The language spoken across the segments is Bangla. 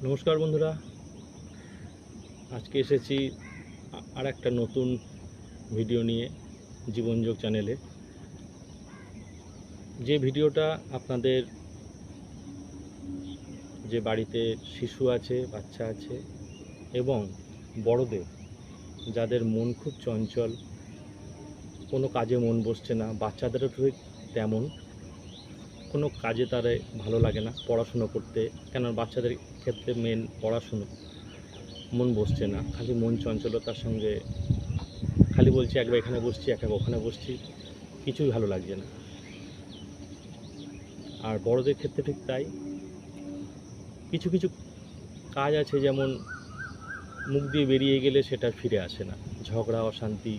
নমস্কার বন্ধুরা, আজকে এসেছি আর একটা নতুন ভিডিও নিয়ে জীবনযোগ চ্যানেলে। যে ভিডিওটা আপনাদের যে বাড়িতে শিশু আছে, বাচ্চা আছে এবং বড়দের যাদের মন খুব চঞ্চল, কোনো কাজে মন বসছে না, বাচ্চাদেরও ঠিক তেমন, কোনো কাজে তারে ভালো লাগে না পড়াশুনো করতে, কেন বাচ্চাদের ক্ষেত্রে মেন পড়াশুনো, মন বসছে না, খালি মন চঞ্চলতার সঙ্গে খালি বলছি একবার এখানে বসছি, একবার ওখানে বসছি, কিছুই ভালো লাগছে না। আর বড়দের ক্ষেত্রে ঠিক তাই। কিছু কিছু কাজ আছে, যেমন মুখ দিয়ে বেরিয়ে গেলে সেটা ফিরে আসে না, ঝগড়া, অশান্তি,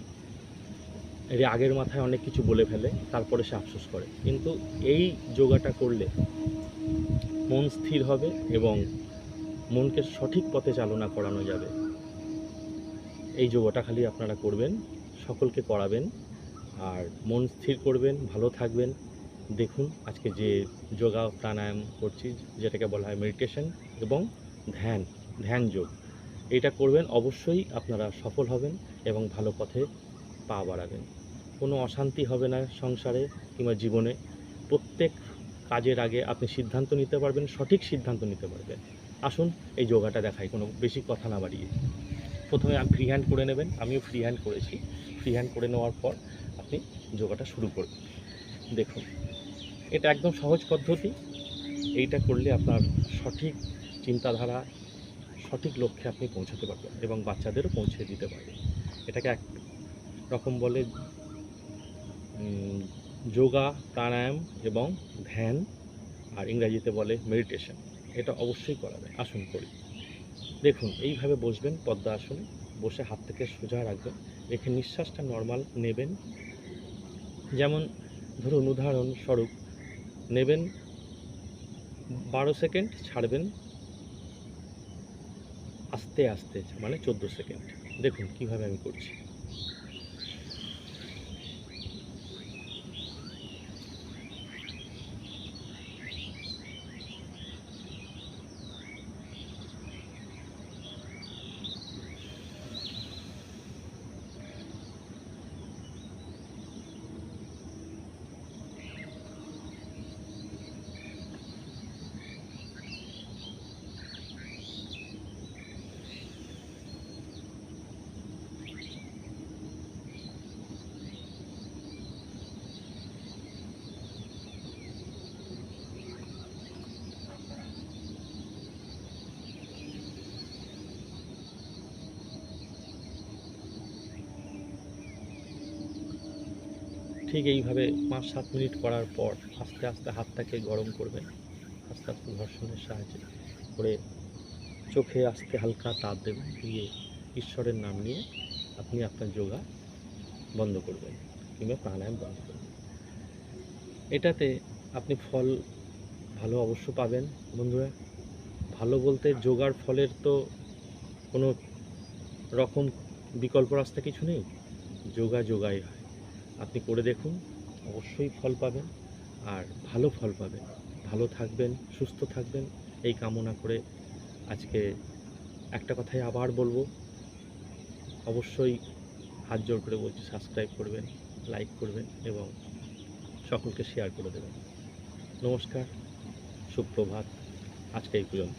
এর আগের মাথায় অনেক কিছু বলে ফেলে, তারপরে সে আফসোস করে। কিন্তু এই যোগাটা করলে মন স্থির হবে এবং মনকে সঠিক পথে চালনা করানো যাবে। এই যোগাটা খালি আপনারা করবেন, সকলকে করাবেন, আর মন স্থির করবেন, ভালো থাকবেন। দেখুন আজকে যে যোগা প্রাণায়াম করছি, যেটাকে বলা হয় মেডিটেশন এবং ধ্যান, ধ্যান যোগ, এটা করবেন, অবশ্যই আপনারা সফল হবেন এবং ভালো পথে পা বাড়াবেন। কোনো অশান্তি হবে না সংসারে কিংবা জীবনে। প্রত্যেক কাজের আগে আপনি সিদ্ধান্ত নিতে পারবেন, সঠিক সিদ্ধান্ত নিতে পারবেন। আসুন এই যোগাটা দেখাই, কোনো বেশি কথা না বাড়িয়ে। প্রথমে আপনি ফ্রি হ্যান্ড করে নেবেন, আমিও ফ্রি হ্যান্ড করেছি। ফ্রি হ্যান্ড করে নেওয়ার পর আপনি যোগাটা শুরু করবেন। দেখুন, এটা একদম সহজ পদ্ধতি। এইটা করলে আপনার সঠিক চিন্তাধারা, সঠিক লক্ষ্যে আপনি পৌঁছাতে পারবেন এবং বাচ্চাদেরও পৌঁছে দিতে পারবেন। এটাকে এক রকম বলে যোগা, প্রাণায়াম এবং ধ্যান, আর ইংরাজিতে বলে মেডিটেশন। এটা অবশ্যই করাবে, আসুন করি। দেখুন, এইভাবে বসবেন পদ্মাসনে, বসে হাত থেকে সোজা রাখবেন, রেখে নিঃশ্বাসটা নর্মাল নেবেন। যেমন ধরুন, উদাহরণস্বরূপ নেবেন 12 সেকেন্ড, ছাড়বেন আস্তে আস্তে, মানে 14 সেকেন্ড। দেখুন কিভাবে আমি করছি। ঠিক এইভাবে 5-7 মিনিট করার পর আস্তে আস্তে হাতটাকে গরম করবেন, আস্তে আস্তে ঘর্ষণের সাহায্যে করে চোখে আস্তে হালকা তাপ দেবেন, দিয়ে ঈশ্বরের নাম নিয়ে আপনি আপনার যোগা বন্ধ করবেন কিংবা প্রাণায়াম বন্ধ করবেন। এটাতে আপনি ফল ভালো অবশ্য পাবেন বন্ধুরা। ভালো বলতে যোগার ফলের তো কোনো রকম বিকল্প রাস্তা কিছু নেই, যোগা যোগাই হয়। আপনি করে দেখুন, অবশ্যই ফল পাবেন, আর ভালো ফল পাবেন। ভালো থাকবেন, সুস্থ থাকবেন, এই কামনা করে আজকে একটা কথাই আবার বলবো, অবশ্যই হাত জোড় করে বলছি, সাবস্ক্রাইব করবেন, লাইক করবেন এবং সকলকে শেয়ার করে দেবেন। নমস্কার, সুপ্রভাত, আজকে এই পর্যন্ত।